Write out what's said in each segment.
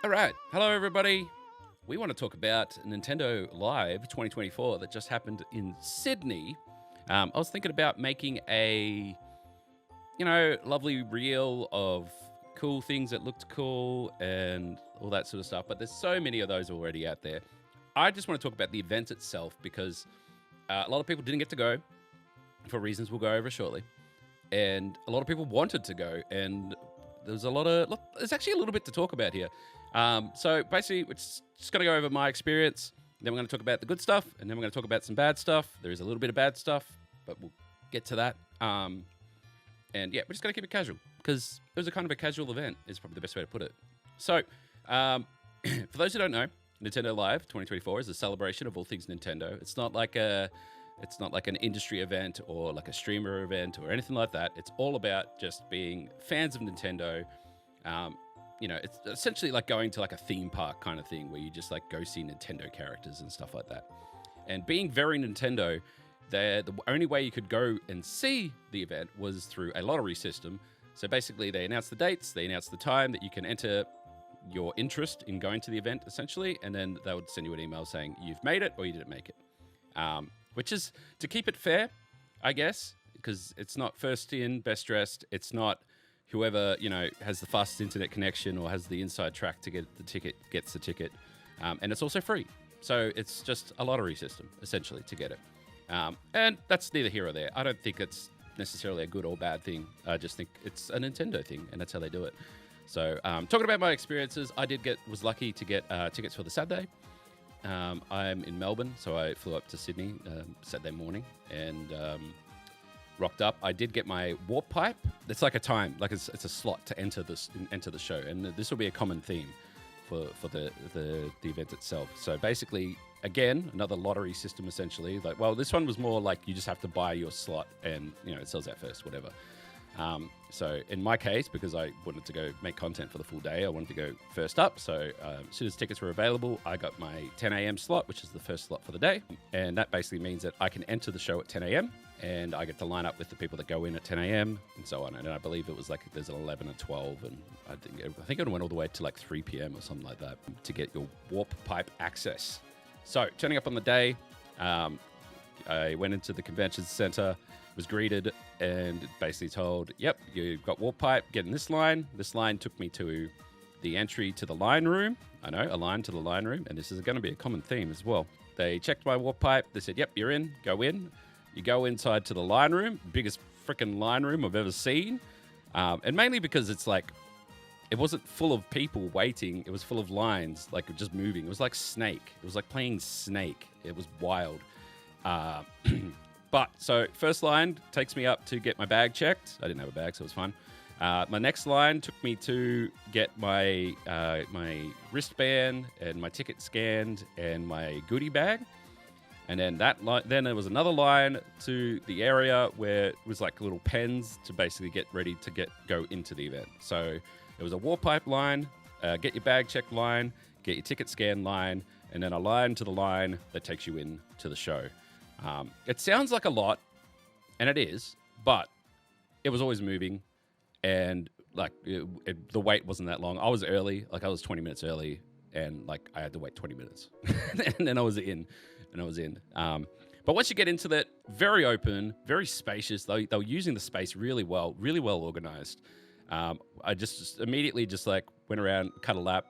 All right. Hello, everybody. We want to talk about Nintendo Live 2024 that just happened in Sydney. I was thinking about making a, lovely reel of cool things that looked cool and all that sort of stuff. But there's so many of those already out there. I just want to talk about the event itself because a lot of people didn't get to go for reasons we'll go over shortly. And a lot of people wanted to go, and there's actually a little bit to talk about here. So basically, we're just going to go over my experience. Then we're going to talk about the good stuff, and then we're going to talk about some bad stuff. There is a little bit of bad stuff, but we'll get to that. And yeah, we're just going to keep it casual because it was a kind of a casual event is probably the best way to put it. So for those who don't know, Nintendo Live 2024 is a celebration of all things Nintendo. It's not like an industry event or like a streamer event or anything like that. It's all about just being fans of Nintendo. It's essentially like going to like a theme park kind of thing where you just like go see Nintendo characters and stuff like that. And being very Nintendo, the only way you could go and see the event was through a lottery system. So basically they announced the dates, they announced the time that you can enter your interest in going to the event essentially. And then they would send you an email saying you've made it or you didn't make it. Which is to keep it fair, I guess, because it's not first in, best dressed. It's not whoever, has the fastest internet connection or has the inside track to get the ticket gets the ticket. And it's also free. So it's just a lottery system, essentially, to get it. And that's neither here or there. I don't think it's necessarily a good or bad thing. I just think it's a Nintendo thing, and that's how they do it. So talking about my experiences, I was lucky to get tickets for the Saturday. I'm in Melbourne, so I flew up to Sydney Saturday morning and rocked up. I did get my warp pipe. It's like a time, like it's a slot to enter the show, and this will be a common theme for the event itself. So basically, again, another lottery system essentially. This one was more like you just have to buy your slot, and it sells out first, whatever. So in my case, because I wanted to go make content for the full day, I wanted to go first up. So as soon as tickets were available, I got my 10 a.m. slot, which is the first slot for the day. And that basically means that I can enter the show at 10 a.m. and I get to line up with the people that go in at 10 a.m. and so on. And I believe it was like there's an 11 and 12, and I think it went all the way to like 3 p.m. or something like that to get your warp pipe access. So turning up on the day, I went into the convention center, was greeted and basically told, yep, you've got warp pipe, get in this line. This line took me to the entry to the line room. I know, a line to the line room, and this is going to be a common theme as well. They checked my warp pipe. They said, yep, you're in, go in. You go inside to the line room, biggest freaking line room I've ever seen. And mainly because it's like, it wasn't full of people waiting. It was full of lines, like just moving. It was like Snake. It was like playing Snake. It was wild. But so first line takes me up to get my bag checked. I didn't have a bag, so it was fine. My next line took me to get my wristband and my ticket scanned and my goodie bag. And then then there was another line to the area where it was like little pens to basically get ready to go into the event. So it was a warp pipe line, get your bag checked line, get your ticket scan line, and then a line to the line that takes you in to the show. It sounds like a lot, and it is, but it was always moving, and like the wait wasn't that long. I was early, like I was 20 minutes early, and like I had to wait 20 minutes, and then I was in. But once you get into that, very open, very spacious. They were using the space really well organized. I just immediately just like went around, cut a lap,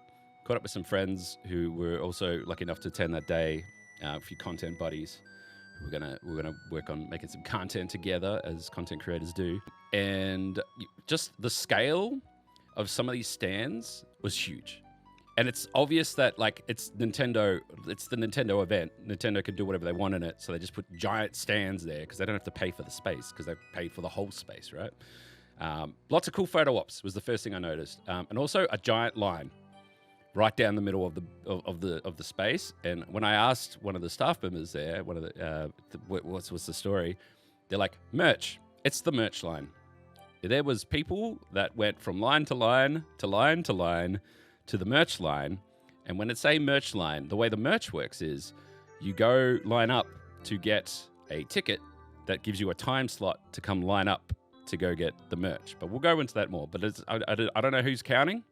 caught up with some friends who were also lucky enough to attend that day, a few content buddies. We're gonna work on making some content together as content creators do. And just the scale of some of these stands was huge. And it's obvious that like it's the Nintendo event. Nintendo can do whatever they want in it. So they just put giant stands there because they don't have to pay for the space because they paid for the whole space, right? Lots of cool photo ops was the first thing I noticed. And also a giant line right down the middle of the space. And when I asked one of the staff members there, what's the story? They're like, merch. It's the merch line. There was people that went from line to line to line to line to the merch line. And when it's a merch line, the way the merch works is you go line up to get a ticket that gives you a time slot to come line up to go get the merch. But we'll go into that more. But I don't know who's counting,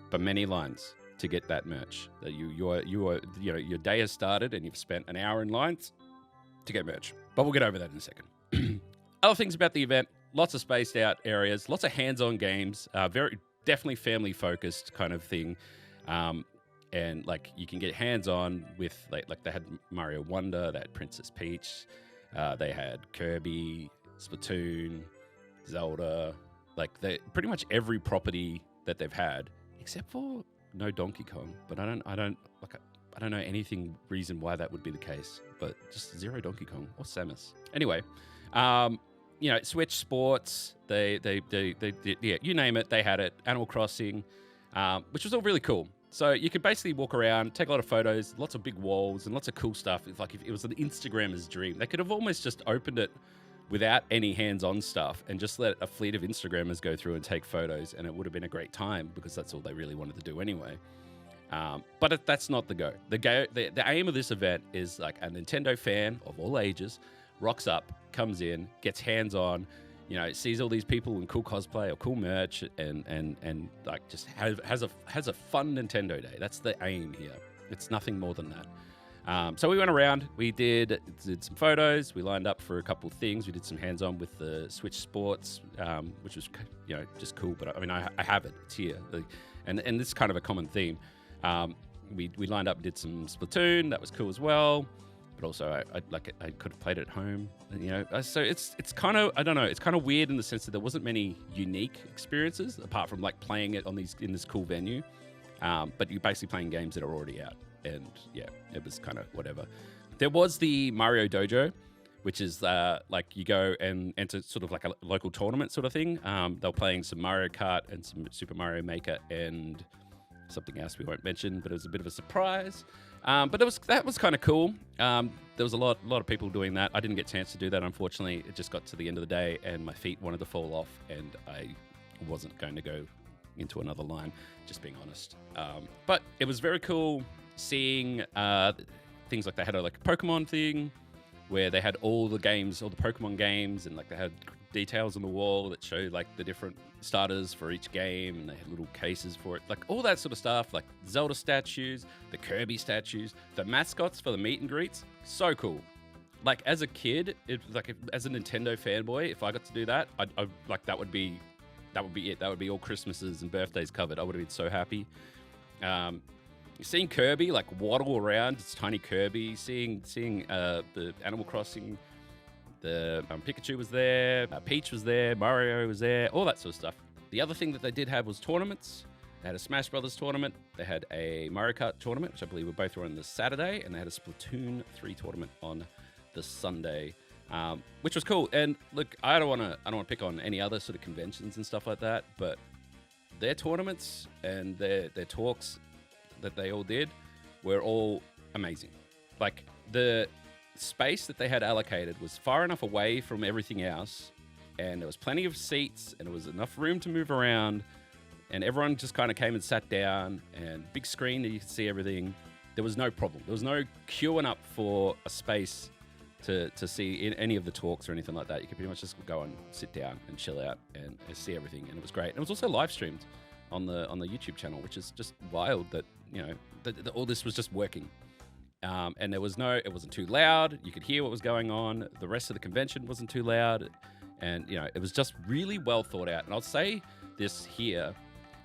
but many lines. to get that merch. That your day has started and you've spent an hour in lines to get merch. But we'll get over that in a second. Other things about the event: lots of spaced out areas, lots of hands-on games, very definitely family focused kind of thing. And like you can get hands-on with like they had Mario Wonder, they had Princess Peach, they had Kirby, Splatoon, Zelda, like they pretty much every property that they've had, except for no Donkey Kong. But I don't know anything reason why that would be the case, but just zero Donkey Kong or Samus. Anyway, Switch Sports, they you name it, they had it. Animal Crossing, which was all really cool. So you could basically walk around, take a lot of photos, lots of big walls and lots of cool stuff. It's like if it was an Instagrammer's dream. They could have almost just opened it without any hands-on stuff and just let a fleet of Instagrammers go through and take photos, and it would have been a great time because that's all they really wanted to do anyway. But that's not the go. The aim of this event is like a Nintendo fan of all ages rocks up, comes in, gets hands-on, sees all these people in cool cosplay or cool merch, and like just has a fun Nintendo day. That's the aim here. It's nothing more than that. So we went around, we did some photos, we lined up for a couple of things. We did some hands-on with the Switch Sports, which was just cool. But I mean, I have it. It's here, and this is kind of a common theme. We lined up and did some Splatoon. That was cool as well. But also, I could have played it at home. So it's kind of, I don't know. It's kind of weird in the sense that there wasn't many unique experiences apart from like playing it in this cool venue. But you're basically playing games that are already out. And yeah, it was kind of whatever. There was the Mario Dojo, which is like you go and enter sort of like a local tournament sort of thing. They were playing some Mario Kart and some Super Mario Maker and something else we won't mention, but it was a bit of a surprise. But that was kind of cool. There was a lot of people doing that. I didn't get a chance to do that, unfortunately. It just got to the end of the day and my feet wanted to fall off and I wasn't going to go into another line, just being honest. But it was very cool seeing things like they had a Pokemon thing where they had all the Pokemon games, and like they had details on the wall that showed like the different starters for each game, and they had little cases for it, like all that sort of stuff, like Zelda statues, the Kirby statues, the mascots for the meet and greets. So cool. Like as a kid, as a Nintendo fanboy, if I got to do that, I'd like that would be it. That would be all Christmases and birthdays covered. I would have been so happy. Seeing Kirby like waddle around, it's tiny Kirby. Seeing the Animal Crossing, the Pikachu was there, Peach was there, Mario was there, all that sort of stuff. The other thing that they did have was tournaments. They had a Smash Brothers tournament. They had a Mario Kart tournament, which I believe were both on the Saturday, and they had a Splatoon 3 tournament on the Sunday, which was cool. And look, I don't want to pick on any other sort of conventions and stuff like that, but their tournaments and their talks that they all did were all amazing. Like the space that they had allocated was far enough away from everything else, and there was plenty of seats and there was enough room to move around, and everyone just kind of came and sat down, and big screen that you could see everything. There was no problem. There was no queuing up for a space to see in any of the talks or anything like that. You could pretty much just go and sit down and chill out and see everything, and it was great. And it was also live streamed on the YouTube channel, which is just wild that all this was just working. And it wasn't too loud. You could hear what was going on. The rest of the convention wasn't too loud, and it was just really well thought out. And I'll say this here,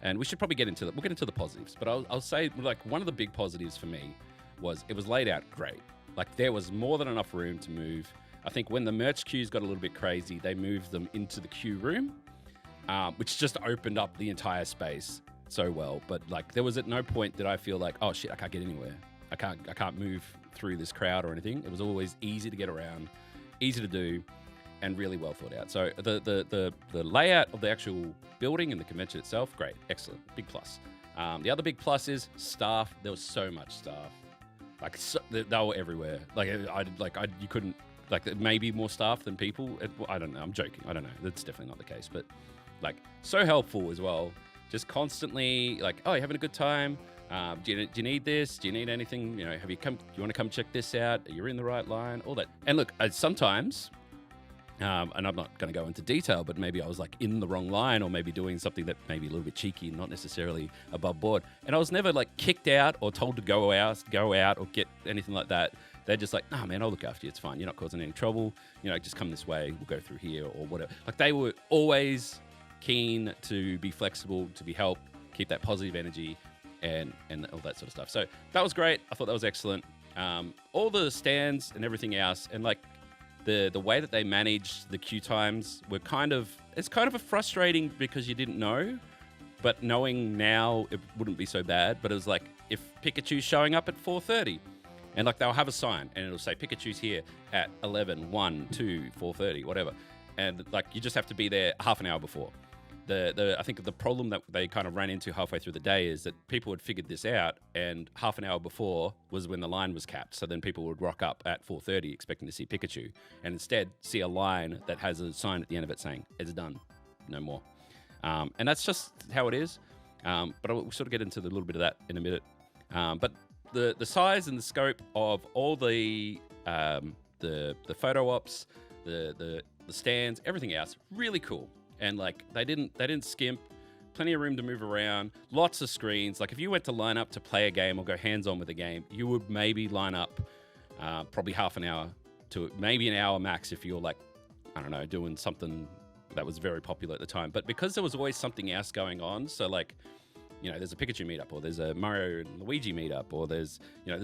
and we should probably we'll get into the positives, but I'll say like one of the big positives for me was it was laid out great. Like there was more than enough room to move. I think when the merch queues got a little bit crazy, they moved them into the queue room, which just opened up the entire space so well. But like there was at no point did I feel like, oh shit, I can't get anywhere. I can't move through this crowd or anything. It was always easy to get around, easy to do, and really well thought out. So the layout of the actual building and the convention itself, great, excellent, big plus. The other big plus is staff. There was so much staff. Like they were everywhere. You couldn't, like maybe more staff than people. I don't know. I'm joking. I don't know. That's definitely not the case. But like so helpful as well. Just constantly like, oh, you're having a good time. Do you need this? Do you need anything? Have you come? Do you want to come check this out? You're in the right line. All that. And look, sometimes And I'm not going to go into detail, but maybe I was like in the wrong line, or maybe doing something that maybe a little bit cheeky and not necessarily above board. And I was never like kicked out or told to go out or get anything like that. They're just like, nah, man, I'll look after you. It's fine. You're not causing any trouble. Just come this way. We'll go through here or whatever. Like, they were always keen to be flexible, to be helped, keep that positive energy and all that sort of stuff. So that was great. I thought that was excellent. All the stands and everything else, and like the way that they managed the queue times were it's kind of a frustrating because you didn't know, but knowing now it wouldn't be so bad. But it was like, if Pikachu's showing up at 4:30, and like they'll have a sign and it'll say Pikachu's here at 11, 1, 2, 4:30, whatever. And like, you just have to be there half an hour before. I think the problem that they kind of ran into halfway through the day is that people had figured this out, and half an hour before was when the line was capped. So then people would rock up at 4:30 expecting to see Pikachu, and instead see a line that has a sign at the end of it saying, it's done, no more. And that's just how it is. But I'll sort of get into a little bit of that in a minute. But the size and the scope of all the photo ops, the stands, everything else, really cool. And like, they didn't skimp. Plenty of room to move around. Lots of screens. Like, if you went to line up to play a game or go hands-on with a game, you would maybe line up probably half an hour to maybe an hour max if you're like, I don't know, doing something that was very popular at the time. But because there was always something else going on, so like, there's a Pikachu meetup, or there's a Mario and Luigi meetup, or there's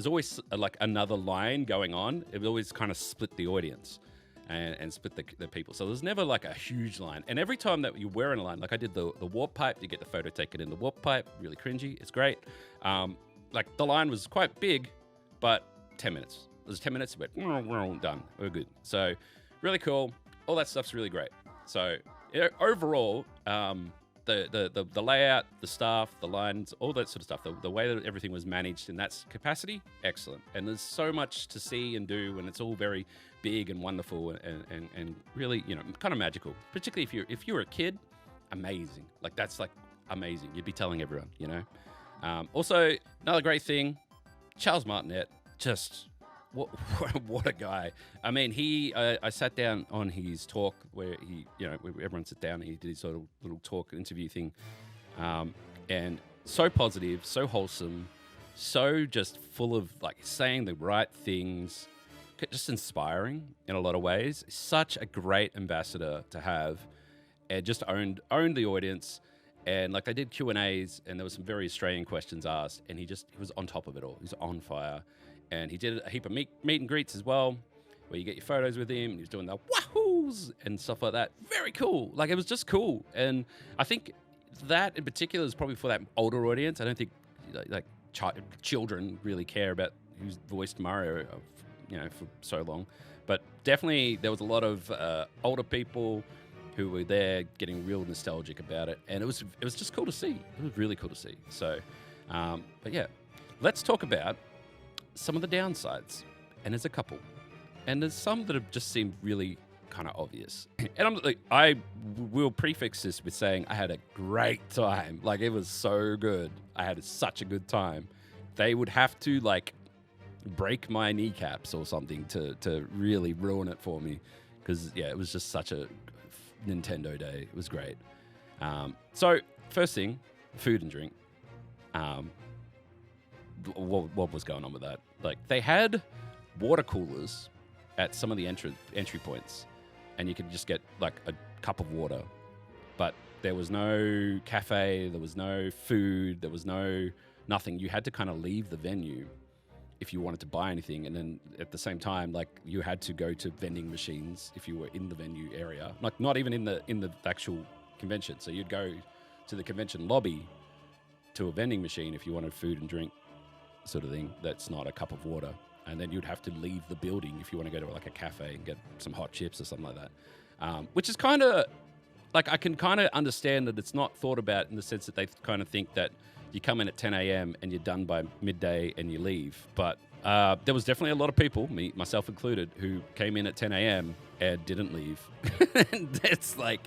always like another line going on. It would always kind of split the audience. And split the people. So there's never like a huge line. And every time that you were in a line, like I did the warp pipe, you get the photo taken in the warp pipe, really cringy, it's great. Like, the line was quite big, but 10 minutes. It was 10 minutes, but done, we're good. So really cool. All that stuff's really great. So overall, the layout, the staff, the lines, all that sort of stuff, the way that everything was managed in that capacity, excellent. And there's so much to see and do, and it's all very big and wonderful and really, kind of magical. Particularly if you're a kid, amazing. Like, that's like amazing. You'd be telling everyone, Also, another great thing, Charles Martinet, just what a guy. I mean, I sat down on his talk where where everyone sat down and he did his sort of little talk interview thing. And so positive, so wholesome, so just full of like saying the right things, just inspiring in a lot of ways. Such a great ambassador to have, and just owned the audience. And like, they did Q&As, and there were some very Australian questions asked, and he was on top of it all. He was on fire. And he did a heap of meet and greets as well, where you get your photos with him. He was doing the wahoos and stuff like that. Very cool. Like, it was just cool. And I think that in particular is probably for that older audience. I don't think like children really care about who's voiced Mario, for so long. But definitely there was a lot of older people who were there getting real nostalgic about it. And it was just cool to see. It was really cool to see. So, but yeah, let's talk about some of the downsides, and there's a couple, and there's some that have just seemed really kind of obvious. And I will prefix this with saying I had a great time. Like, it was so good. I had such a good time. They would have to like break my kneecaps or something to really ruin it for me, because it was just such a Nintendo day. It was great. So first thing, food and drink. What was going on with that? Like, they had water coolers at some of the entry points, and you could just get like a cup of water, but there was no cafe, there was no food, there was nothing. You had to kind of leave the venue if you wanted to buy anything, and then at the same time, like, you had to go to vending machines if you were in the venue area, like not even in the actual convention. So you'd go to the convention lobby to a vending machine if you wanted food and drink, sort of thing, that's not a cup of water. And then you'd have to leave the building if you want to go to like a cafe and get some hot chips or something like that. Which is kind of like, I can kind of understand that it's not thought about in the sense that they kind of think that you come in at 10 a.m. and you're done by midday and you leave. But there was definitely a lot of people, myself included, who came in at 10 a.m. and didn't leave. And it's like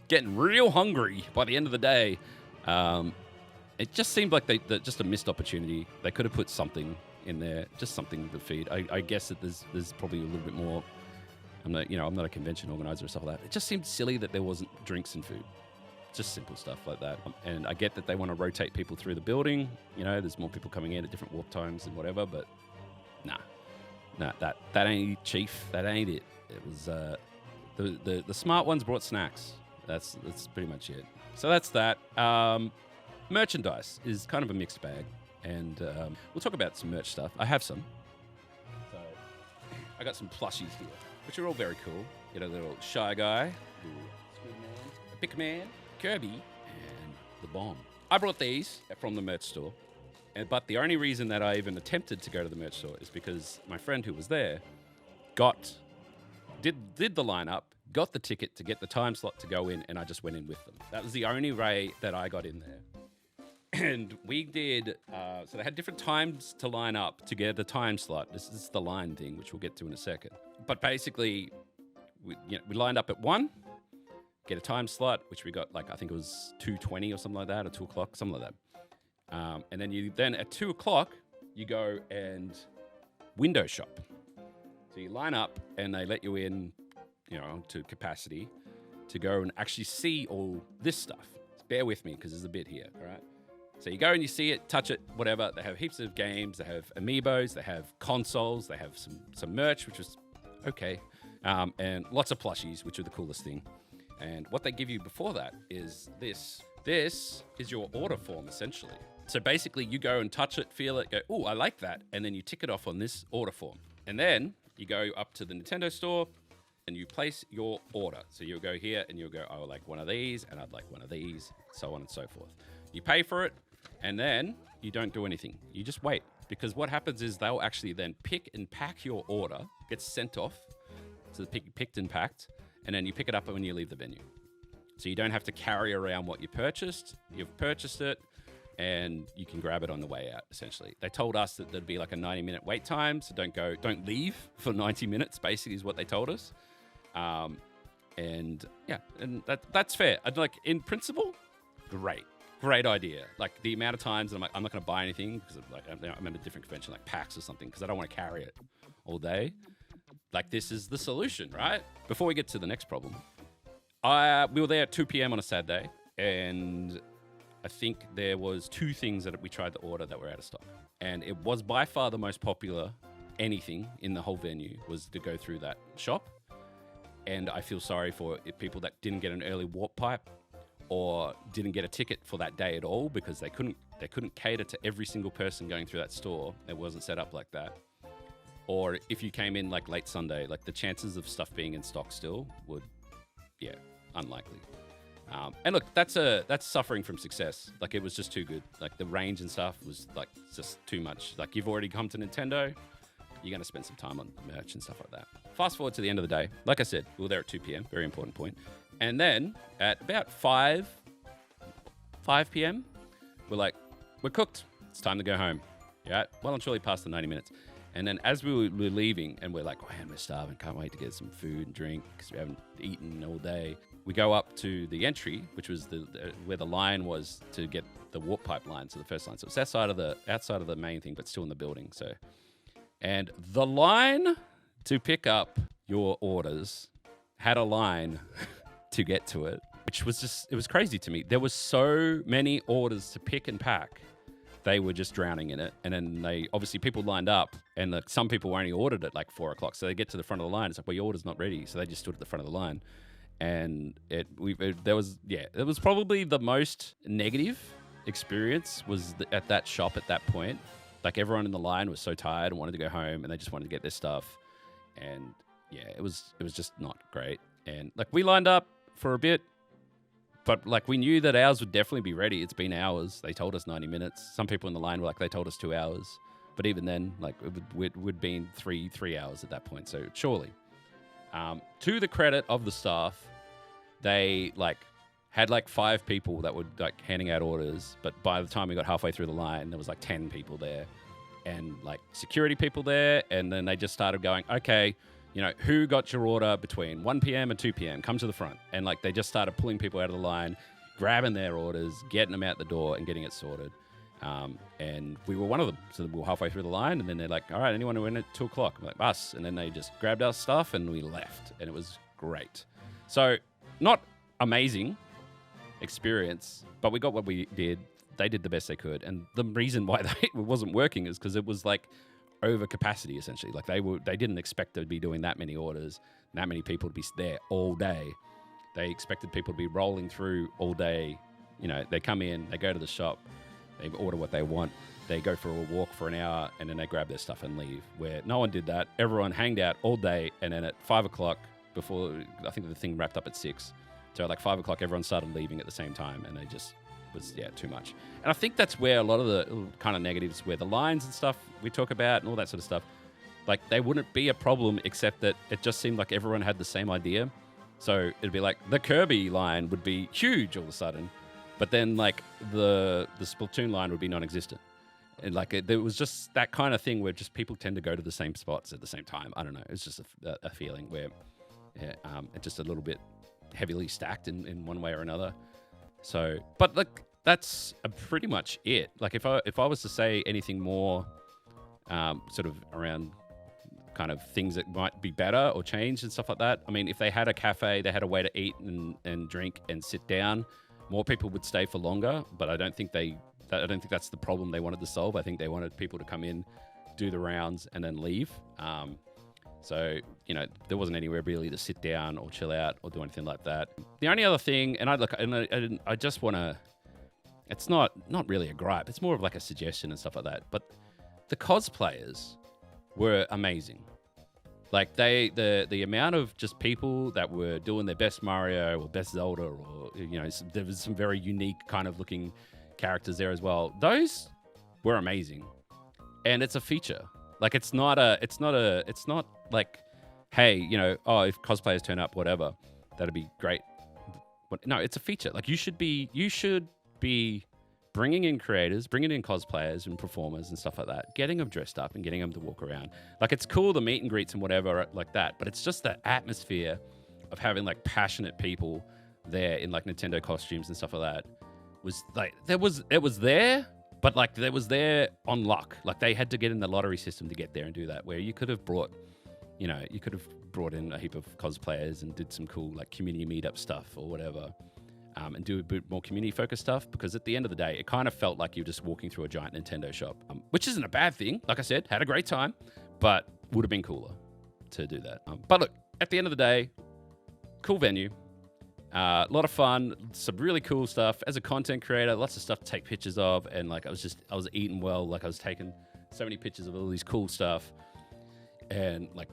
getting real hungry by the end of the day. It just seemed like just a missed opportunity. They could have put something in there, just something to feed. I guess that there's probably a little bit more I'm not a convention organizer or stuff like that. It just seemed silly that there wasn't drinks and food. Just simple stuff like that. And I get that they want to rotate people through the building. There's more people coming in at different warp times and whatever, but nah, that ain't chief. That ain't it. It was the smart ones brought snacks. That's pretty much it. So that's that. Merchandise is kind of a mixed bag, and we'll talk about some merch stuff. I have some. So I got some plushies here, which are all very cool. You know, little Shy Guy, little Squidman, a Pickman, Kirby, and the Bomb. I brought these from the merch store, but the only reason that I even attempted to go to the merch store is because my friend who was there did the lineup, got the ticket to get the time slot to go in, and I just went in with them. That was the only way that I got in there. And we did, so they had different times to line up to get the time slot. This is the line thing, which we'll get to in a second. But basically, we lined up at 1, get a time slot, which we got, I think it was 2:20 or something like that, or 2 o'clock, something like that. And then at 2 o'clock, you go and window shop. So you line up, and they let you in, to capacity to go and actually see all this stuff. So bear with me, because there's a bit here, all right? So you go and you see it, touch it, whatever. They have heaps of games. They have amiibos. They have consoles. They have some merch, which was okay. And lots of plushies, which are the coolest thing. And what they give you before that is this. This is your order form, essentially. So basically, you go and touch it, feel it, go, oh, I like that. And then you tick it off on this order form. And then you go up to the Nintendo store and you place your order. So you'll go here and you'll go, oh, I would like one of these, and I'd like one of these, so on and so forth. You pay for it, and then you don't do anything. You just wait, because what happens is they'll actually then pick and pack your order, gets sent off, so the picked and packed, and then you pick it up when you leave the venue. So you don't have to carry around what you purchased. You've purchased it, and you can grab it on the way out, essentially. They told us that there'd be like a 90-minute wait time, so don't leave for 90 minutes, basically, is what they told us. And that's fair. In principle, great idea. Like, the amount of times I'm not going to buy anything because I'm at a different convention, like PAX or something, because I don't want to carry it all day. Like, this is the solution, right? Before we get to the next problem, we were there at 2 p.m. on a Saturday, and I think there was 2 things that we tried to order that were out of stock. And it was by far the most popular anything in the whole venue was to go through that shop. And I feel sorry for people that didn't get an early warp pipe or didn't get a ticket for that day at all, because they couldn't cater to every single person going through that store. It wasn't set up like that. Or if you came in like late Sunday, like the chances of stuff being in stock still would, unlikely. And look, that's suffering from success. Like, it was just too good. Like, the range and stuff was like just too much. Like, you've already come to Nintendo, you're going to spend some time on merch and stuff like that. Fast forward to the end of the day. Like I said, we were there at 2 p.m. Very important point. And then at about 5 p.m., we're like, we're cooked. It's time to go home. Yeah, well and truly past the 90 minutes. And then as we were leaving, and we're like, man, we're starving. Can't wait to get some food and drink because we haven't eaten all day. We go up to the entry, which was where the line was to get the warp pipe line, so the first line. So it's outside of the main thing, but still in the building. So, and the line to pick up your orders had a line to get to it, which was it was crazy to me. There was so many orders to pick and pack. They were just drowning in it. And then people lined up, and some people only ordered at like 4 o'clock. So they get to the front of the line. It's like, well, your order's not ready. So they just stood at the front of the line. And it was probably the most negative experience was at that shop at that point. Like, everyone in the line was so tired and wanted to go home, and they just wanted to get their stuff. And it was just not great. And like, we lined up for a bit, but like, we knew that ours would definitely be ready. It's been hours. They told us 90 minutes. Some people in the line were like, they told us 2 hours. But even then, like, it would been three hours at that point. So surely, to the credit of the staff, they had 5 people that were like handing out orders. But by the time we got halfway through the line, there was like 10 people there, and like security people there. And then they just started going, okay, who got your order between 1 p.m. and 2 p.m.? Come to the front. And like, they just started pulling people out of the line, grabbing their orders, getting them out the door and getting it sorted. And we were one of them. So we were halfway through the line, and then they're like, all right, anyone who went at 2 o'clock? I'm like, us. And then they just grabbed our stuff and we left. And it was great. So not amazing experience, but we got what we did. They did the best they could. And the reason why it wasn't working is because it was like over capacity, essentially. Like they didn't expect to be doing that many orders, that many people to be there all day. They expected people to be rolling through all day. You know, they come in, they go to the shop, they order what they want, they go for a walk for an hour, and then they grab their stuff and leave. Where no one did that. Everyone hanged out all day, and then at 5 o'clock, before, I think the thing wrapped up at 6, so like 5 o'clock, everyone started leaving at the same time, and they just was, too much. And I think that's where a lot of the kind of negatives, where the lines and stuff we talk about and all that sort of stuff, like they wouldn't be a problem, except that it just seemed like everyone had the same idea. So it'd be like the Kirby line would be huge all of a sudden, but then like the Splatoon line would be non-existent. And like there was just that kind of thing where just people tend to go to the same spots at the same time. I don't know. It's just a feeling where it's just a little bit heavily stacked in one way or another. So, but like that's pretty much it. Like if I was to say anything more, sort of around kind of things that might be better or changed and stuff like that. I mean, if they had a cafe, they had a way to eat and drink and sit down, more people would stay for longer. But I don't think that's the problem they wanted to solve. I think they wanted people to come in, do the rounds, and then leave. So, you know, there wasn't anywhere really to sit down or chill out or do anything like that. The only other thing, and I just want to, it's not really a gripe. It's more of like a suggestion and stuff like that. But the cosplayers were amazing. Like the amount of just people that were doing their best Mario or best Zelda, or, you know, there was some very unique kind of looking characters there as well. Those were amazing. And it's a feature. Like it's not like, hey, you know, oh, if cosplayers turn up, whatever, that'd be great. But no, it's a feature. Like you should be bringing in creators, bringing in cosplayers and performers and stuff like that, getting them dressed up and getting them to walk around. Like it's cool, the meet and greets and whatever like that, but it's just the atmosphere of having like passionate people there in like Nintendo costumes and stuff like that. Was like it was there, but like there was there on luck. Like they had to get in the lottery system to get there and do that, where you could have brought in a heap of cosplayers and did some cool like community meetup stuff or whatever, and do a bit more community focused stuff, because at the end of the day, it kind of felt like you're just walking through a giant Nintendo shop, which isn't a bad thing. Like I said, had a great time, but would have been cooler to do that. But look, at the end of the day, cool venue. A lot of fun, some really cool stuff. As a content creator, lots of stuff to take pictures of, and like I was eating well. Like I was taking so many pictures of all these cool stuff, and like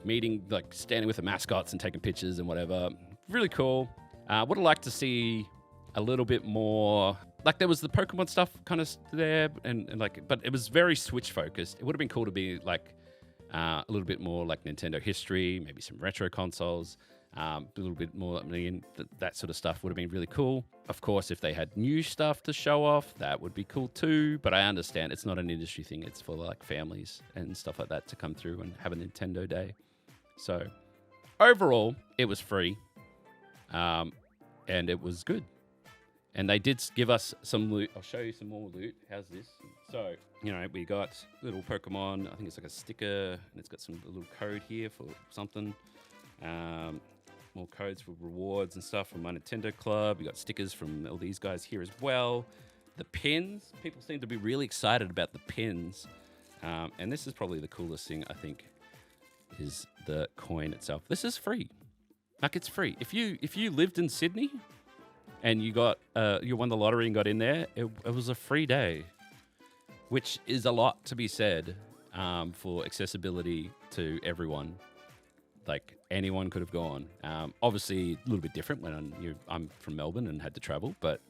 standing with the mascots and taking pictures and whatever. Really cool. Would have liked to see a little bit more. Like there was the Pokemon stuff kind of there, and like, but it was very Switch focused. It would have been cool to be like a little bit more like Nintendo history, maybe some retro consoles. A little bit more, that sort of stuff would have been really cool. Of course, if they had new stuff to show off, that would be cool too. But I understand it's not an industry thing. It's for like families and stuff like that to come through and have a Nintendo day. So overall, it was free. And it was good. And they did give us some loot. I'll show you some more loot. How's this? So, you know, we got little Pokemon. I think it's like a sticker. And it's got some little code here for something. More codes for rewards and stuff from my Nintendo Club. We got stickers from all these guys here as well. The pins. People seem to be really excited about the pins. And this is probably the coolest thing, I think, is the coin itself. This is free. Like, it's free. If you lived in Sydney and you won the lottery and got in there, it was a free day, which is a lot to be said for accessibility to everyone. Like, anyone could have gone. Obviously, a little bit different when I'm from Melbourne and had to travel. But,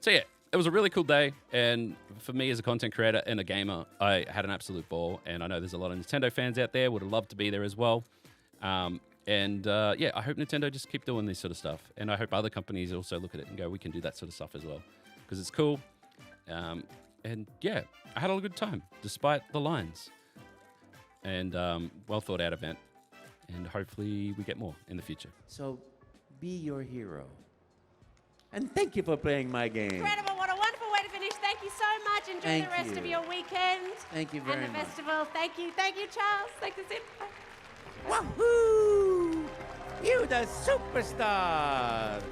so yeah, it was a really cool day. And for me as a content creator and a gamer, I had an absolute ball. And I know there's a lot of Nintendo fans out there. Would have loved to be there as well. Yeah, I hope Nintendo just keep doing this sort of stuff. And I hope other companies also look at it and go, we can do that sort of stuff as well. Because it's cool. And yeah, I had a good time, despite the lines. And well thought out event. And hopefully we get more in the future. So, be your hero. And thank you for playing my game. Incredible. What a wonderful way to finish. thank you so much. Enjoy the rest of your weekend. Thank you very much. And the festival. Thank you, Charles. Thanks, that's it. Wahoo! You the superstar!